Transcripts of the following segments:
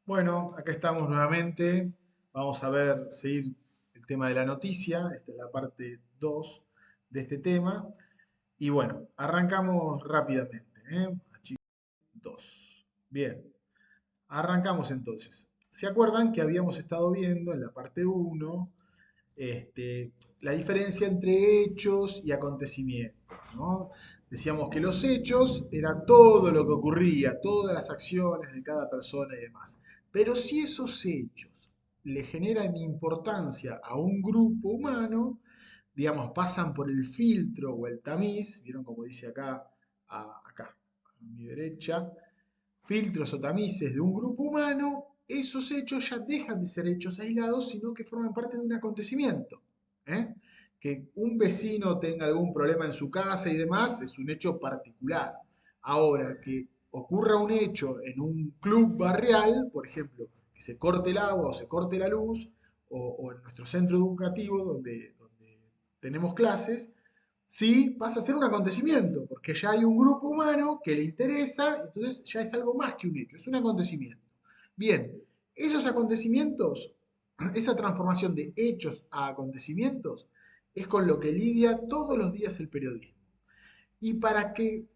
Bueno, acá estamos nuevamente. Vamos a ver, seguir el tema de la noticia. Esta es la parte 2 de este tema. Y bueno, arrancamos rápidamente. 2. Bien, arrancamos entonces. ¿Se acuerdan que habíamos estado viendo en la parte uno la diferencia entre hechos y acontecimientos, ¿no? Decíamos que los hechos era todo lo que ocurría, todas las acciones de cada persona y demás. Pero si esos hechos le generan importancia a un grupo humano, digamos, pasan por el filtro o el tamiz, vieron como dice acá, acá, a mi derecha, filtros o tamices de un grupo humano, esos hechos ya dejan de ser hechos aislados, sino que forman parte de un acontecimiento. ¿eh? Que un vecino tenga algún problema en su casa y demás es un hecho particular. Ahora, que ocurra un hecho en un club barrial, por ejemplo, que se corte el agua o se corte la luz, o en nuestro centro educativo donde tenemos clases, sí pasa a ser un acontecimiento, porque ya hay un grupo humano que le interesa, entonces ya es algo más que un hecho, es un acontecimiento. Bien, esos acontecimientos, esa transformación de hechos a acontecimientos, es con lo que lidia todos los días el periodismo. Y para que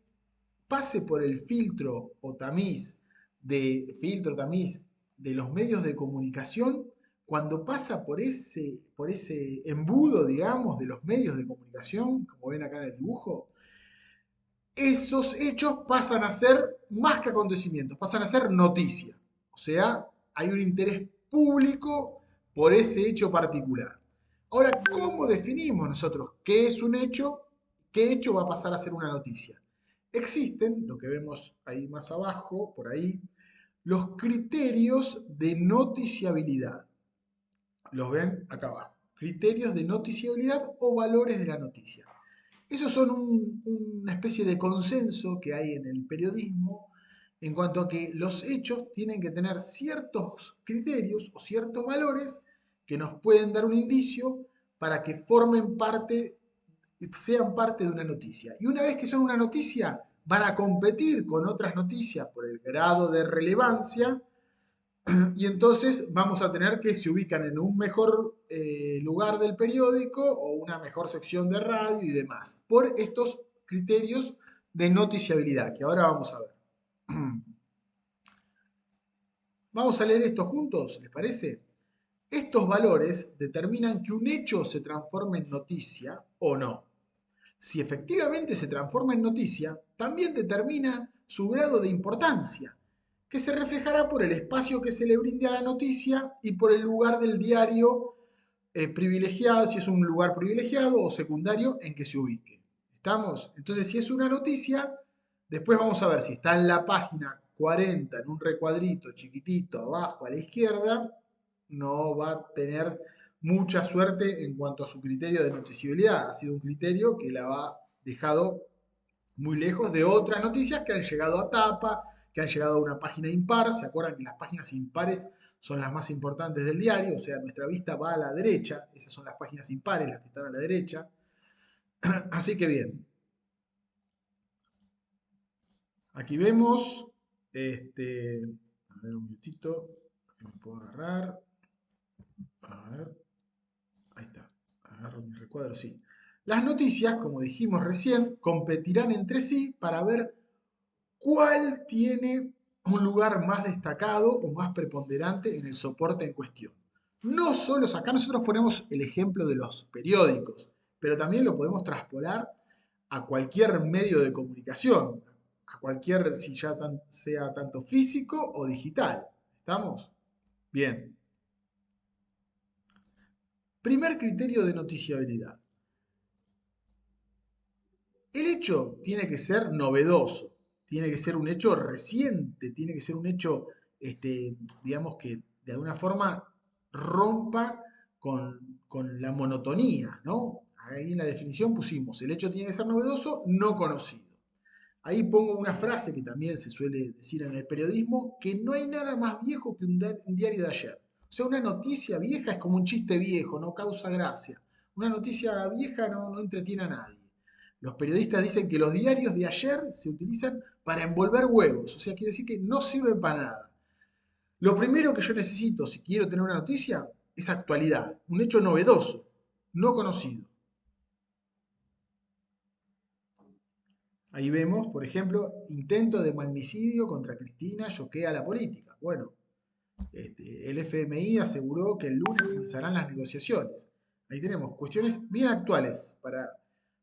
pase por el filtro tamiz de los medios de comunicación, cuando pasa por ese embudo, digamos, de los medios de comunicación, como ven acá en el dibujo, esos hechos pasan a ser más que acontecimientos, pasan a ser noticia. O sea, hay un interés público por ese hecho particular. Ahora, ¿cómo definimos nosotros qué es un hecho? ¿Qué hecho va a pasar a ser una noticia? Existen, lo que vemos ahí más abajo, por ahí, los criterios de noticiabilidad. Los ven acá abajo. Criterios de noticiabilidad o valores de la noticia. Esos son una especie de consenso que hay en el periodismo en cuanto a que los hechos tienen que tener ciertos criterios o ciertos valores que nos pueden dar un indicio para que formen parte, sean parte de una noticia. Y una vez que son una noticia, van a competir con otras noticias por el grado de relevancia y entonces vamos a tener que se ubican en un mejor lugar del periódico o una mejor sección de radio y demás, por estos criterios de noticiabilidad, que ahora vamos a ver. Vamos a leer esto juntos, ¿les parece? Estos valores determinan que un hecho se transforme en noticia o no. Si efectivamente se transforma en noticia, también determina su grado de importancia, que se reflejará por el espacio que se le brinde a la noticia y por el lugar del diario privilegiado, si es un lugar privilegiado o secundario en que se ubique. ¿Estamos? Entonces, si es una noticia, después vamos a ver si está en la página 40, en un recuadrito chiquitito abajo a la izquierda, no va a tener mucha suerte en cuanto a su criterio de noticiabilidad. Ha sido un criterio que la ha dejado muy lejos de otras noticias que han llegado a tapa, que han llegado a una página impar. ¿Se acuerdan que las páginas impares son las más importantes del diario? O sea, nuestra vista va a la derecha. Esas son las páginas impares, las que están a la derecha. Así que bien, aquí vemos, a ver un minutito, que me puedo agarrar. A ver, ahí está. Agarro mi recuadro, sí. Las noticias, como dijimos recién, competirán entre sí para ver cuál tiene un lugar más destacado o más preponderante en el soporte en cuestión. No solo, acá nosotros ponemos el ejemplo de los periódicos, pero también lo podemos traspolar a cualquier medio de comunicación, a cualquier, si ya sea tanto físico o digital. ¿Estamos? Bien. Primer criterio de noticiabilidad. El hecho tiene que ser novedoso, tiene que ser un hecho reciente, tiene que ser un hecho, digamos que de alguna forma rompa con la monotonía, ¿no? Ahí en la definición pusimos, el hecho tiene que ser novedoso, no conocido. Ahí pongo una frase que también se suele decir en el periodismo, que no hay nada más viejo que un diario de ayer. O sea, una noticia vieja es como un chiste viejo, no causa gracia. Una noticia vieja no entretiene a nadie. Los periodistas dicen que los diarios de ayer se utilizan para envolver huevos, o sea, quiere decir que no sirven para nada. Lo primero que yo necesito si quiero tener una noticia es actualidad, un hecho novedoso, no conocido. Ahí vemos, por ejemplo, intento de magnicidio contra Cristina choquea la política. Bueno, el FMI aseguró que el lunes comenzarán las negociaciones. Ahí tenemos cuestiones bien actuales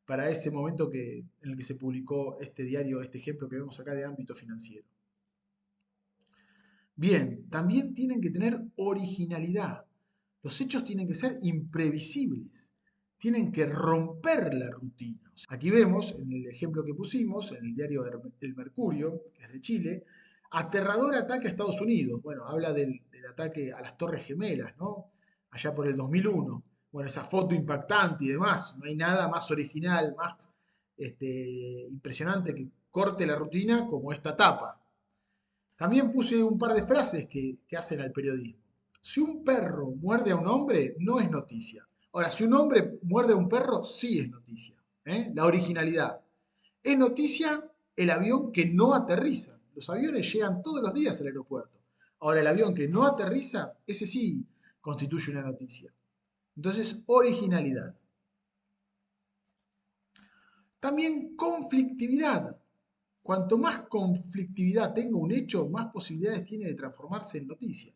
para ese momento en el que se publicó este diario, este ejemplo que vemos acá de ámbito financiero. Bien, también tienen que tener originalidad. Los hechos tienen que ser imprevisibles. Tienen que romper la rutina. Aquí vemos, en el ejemplo que pusimos, en el diario El Mercurio, que es de Chile, aterrador ataque a Estados Unidos. Bueno, habla del ataque a las Torres Gemelas, ¿no? Allá por el 2001. Bueno, esa foto impactante y demás. No hay nada más original, más impresionante que corte la rutina como esta tapa. También puse un par de frases que hacen al periodismo. Si un perro muerde a un hombre, no es noticia. Ahora, si un hombre muerde a un perro, sí es noticia. La originalidad. Es noticia el avión que no aterriza. Los aviones llegan todos los días al aeropuerto. Ahora, el avión que no aterriza, ese sí constituye una noticia. Entonces, originalidad. También conflictividad. Cuanto más conflictividad tenga un hecho, más posibilidades tiene de transformarse en noticia.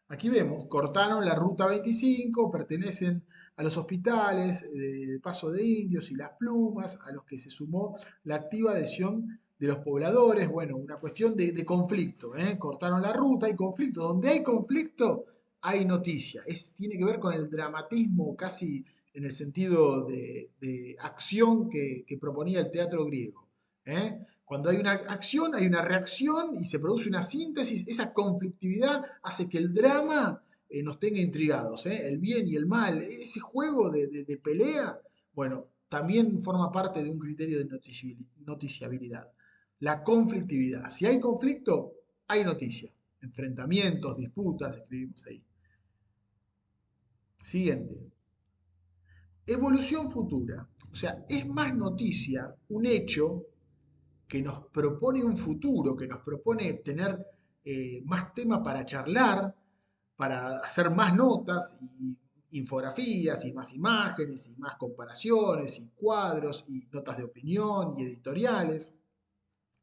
Aquí vemos, cortaron la ruta 25, pertenecen a los hospitales de Paso de Indios y Las Plumas, a los que se sumó la activa adhesión de los pobladores. Bueno, una cuestión de conflicto. Cortaron la ruta, hay conflicto. Donde hay conflicto, hay noticia. Tiene que ver con el dramatismo casi en el sentido de acción que proponía el teatro griego. Cuando hay una acción, hay una reacción y se produce una síntesis. Esa conflictividad hace que el drama nos tenga intrigados. El bien y el mal, ese juego de pelea, bueno, también forma parte de un criterio de noticiabilidad. La conflictividad. Si hay conflicto, hay noticia. Enfrentamientos, disputas, escribimos ahí. Siguiente. Evolución futura. O sea, es más noticia un hecho que nos propone un futuro, que nos propone tener más tema para charlar, para hacer más notas y infografías y más imágenes y más comparaciones y cuadros y notas de opinión y editoriales.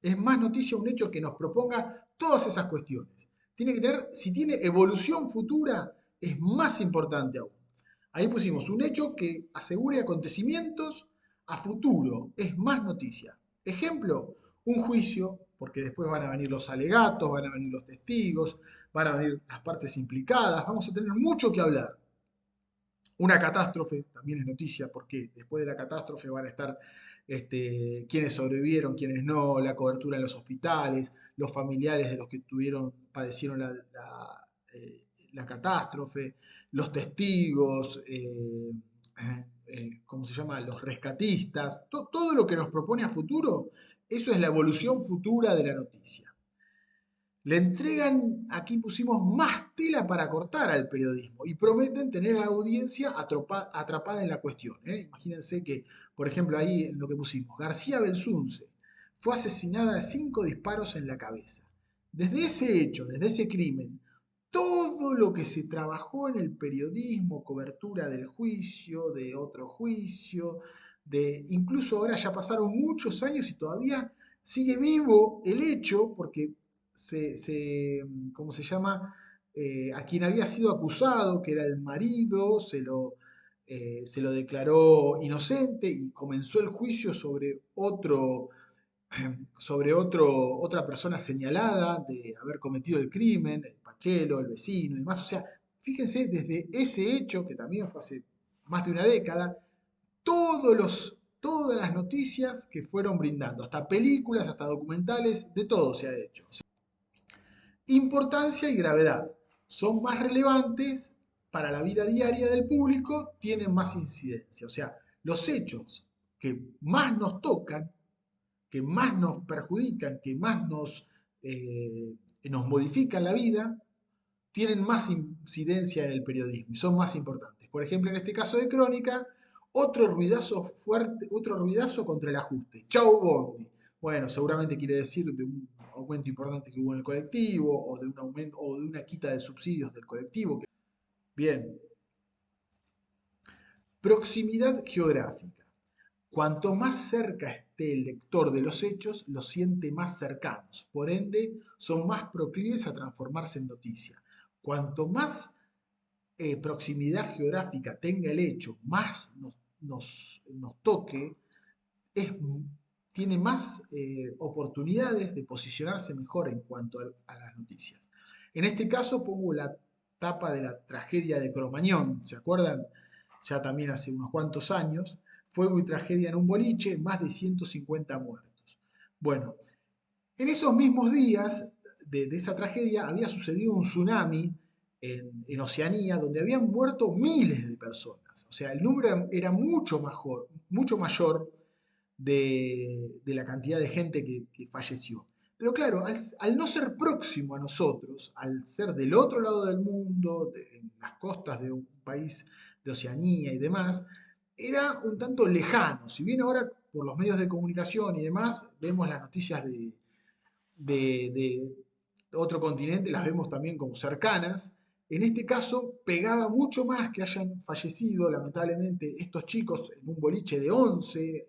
Es más noticia un hecho que nos proponga todas esas cuestiones. Tiene que tener, si tiene evolución futura, es más importante aún. Ahí pusimos un hecho que asegure acontecimientos a futuro, es más noticia. Ejemplo, un juicio, porque después van a venir los alegatos, van a venir los testigos, van a venir las partes implicadas, vamos a tener mucho que hablar. Una catástrofe también es noticia porque después de la catástrofe van a estar quienes sobrevivieron, quienes no, la cobertura en los hospitales, los familiares de los que padecieron la catástrofe, los testigos, ¿cómo se llama? Los rescatistas, todo lo que nos propone a futuro, eso es la evolución futura de la noticia. Le entregan, aquí pusimos más tela para cortar al periodismo y prometen tener a la audiencia atrapada en la cuestión. Imagínense que, por ejemplo, ahí en lo que pusimos, García Belsunce fue asesinada de 5 disparos en la cabeza. Desde ese hecho, desde ese crimen, todo lo que se trabajó en el periodismo, cobertura del juicio, de otro juicio, incluso ahora ya pasaron muchos años y todavía sigue vivo el hecho, porque ¿cómo se llama? A quien había sido acusado, que era el marido, se lo declaró inocente y comenzó el juicio otra persona señalada de haber cometido el crimen, el Pachelo, el vecino y demás. O sea, fíjense, desde ese hecho, que también fue hace más de una década, todas las noticias que fueron brindando, hasta películas, hasta documentales, de todo se ha hecho. Importancia y gravedad. Son más relevantes para la vida diaria del público, tienen más incidencia. O sea, los hechos que más nos tocan, que más nos perjudican, que más nos modifican la vida, tienen más incidencia en el periodismo y son más importantes. Por ejemplo, en este caso de Crónica, otro ruidazo fuerte, otro ruidazo contra el ajuste. Chau Bondi. Bueno, seguramente quiere decir de aumento importante que hubo en el colectivo, o de un aumento, o de una quita de subsidios del colectivo. Bien, proximidad geográfica. Cuanto más cerca esté el lector de los hechos, los siente más cercanos. Por ende, son más proclives a transformarse en noticia. Cuanto más proximidad geográfica tenga el hecho, más nos toque, es, tiene más oportunidades de posicionarse mejor en cuanto a las noticias. En este caso pongo la tapa de la tragedia de Cromañón, ¿se acuerdan? Ya también hace unos cuantos años, fuego y tragedia en un boliche, más de 150 muertos. Bueno, en esos mismos días de esa tragedia había sucedido un tsunami en Oceanía donde habían muerto miles de personas. O sea, el número era mucho mayor de la cantidad de gente que falleció. Pero claro, al no ser próximo a nosotros, al ser del otro lado del mundo, en las costas de un país de Oceanía y demás, era un tanto lejano. Si bien ahora por los medios de comunicación y demás vemos las noticias de otro continente, las vemos también como cercanas, en este caso pegaba mucho más que hayan fallecido, lamentablemente, estos chicos en un boliche de 11,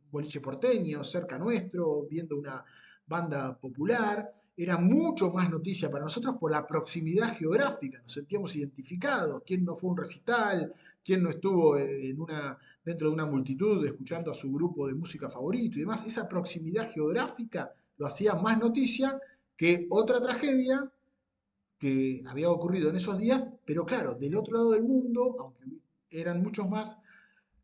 un boliche porteño, cerca nuestro, viendo una banda popular. Era mucho más noticia para nosotros por la proximidad geográfica, nos sentíamos identificados, quién no fue a un recital, quién no estuvo dentro de una multitud escuchando a su grupo de música favorito y demás. Esa proximidad geográfica lo hacía más noticia que otra tragedia que había ocurrido en esos días, pero claro, del otro lado del mundo, aunque eran muchos más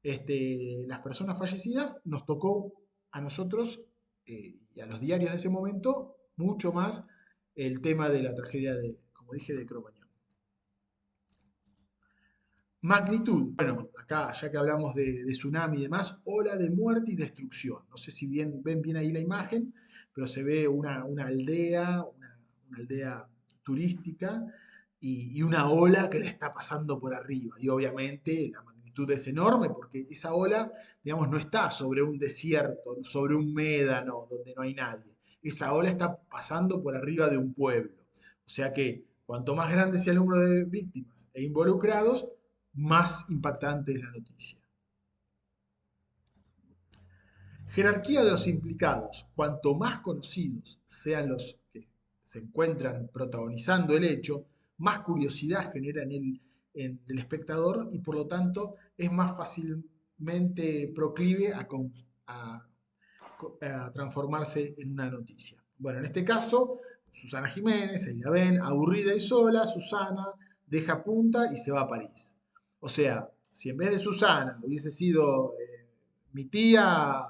las personas fallecidas, nos tocó a nosotros y a los diarios de ese momento mucho más el tema de la tragedia de, como dije, de Cromañón. Magnitud. Bueno, acá ya que hablamos de tsunami y demás, ola de muerte y destrucción. No sé si ven bien ahí la imagen, pero se ve una aldea, una aldea turística y una ola que le está pasando por arriba. Y obviamente la magnitud es enorme porque esa ola, digamos, no está sobre un desierto, sobre un médano donde no hay nadie. Esa ola está pasando por arriba de un pueblo. O sea que cuanto más grande sea el número de víctimas e involucrados, más impactante es la noticia. Jerarquía de los implicados. Cuanto más conocidos sean los que se encuentran protagonizando el hecho, más curiosidad genera en el espectador y por lo tanto es más fácilmente proclive a, a transformarse en una noticia. Bueno, en este caso, Susana Jiménez, ahí la ven, aburrida y sola, Susana deja punta y se va a París. O sea, si en vez de Susana hubiese sido mi tía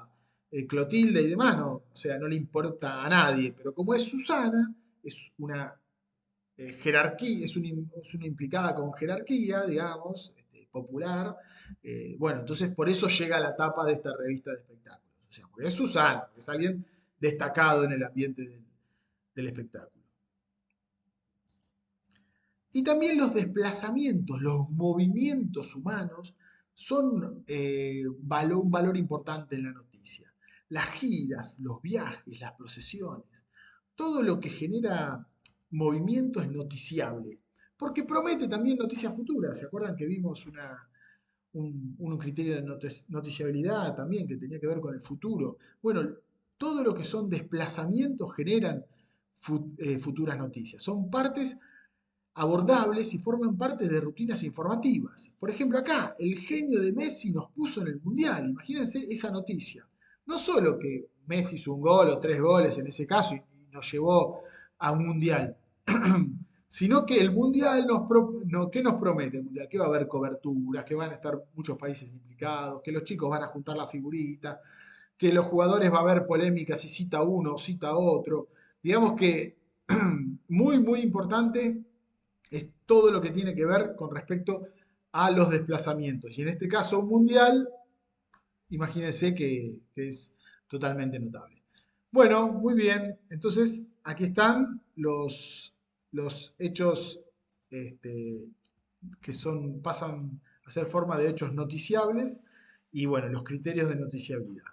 Clotilde y demás, no, o sea, no le importa a nadie, pero como es Susana, es una jerarquía, es una implicada con jerarquía, digamos, popular. Bueno, entonces por eso llega a la tapa de esta revista de espectáculos. O sea, porque es Susana, porque es alguien destacado en el ambiente del espectáculo. Y también los desplazamientos, los movimientos humanos son un valor importante en la noticia. Las giras, los viajes, las procesiones, todo lo que genera movimiento es noticiable, porque promete también noticias futuras. ¿Se acuerdan que vimos un criterio de noticiabilidad también que tenía que ver con el futuro? Bueno, todo lo que son desplazamientos generan futuras noticias. Son partes abordables y forman parte de rutinas informativas. Por ejemplo, acá, el genio de Messi nos puso en el Mundial. Imagínense esa noticia. No solo que Messi hizo un gol o 3 goles en ese caso y nos llevó a un Mundial, sino que el Mundial ¿qué nos promete el Mundial? Que va a haber coberturas, que van a estar muchos países implicados, que los chicos van a juntar las figuritas, que los jugadores va a haber polémicas si cita uno o cita otro. Digamos que muy importante es todo lo que tiene que ver con respecto a los desplazamientos. Y en este caso, un mundial, imagínense que es totalmente notable. Bueno, muy bien. Entonces, aquí están los hechos que pasan a ser forma de hechos noticiables y bueno, los criterios de noticiabilidad.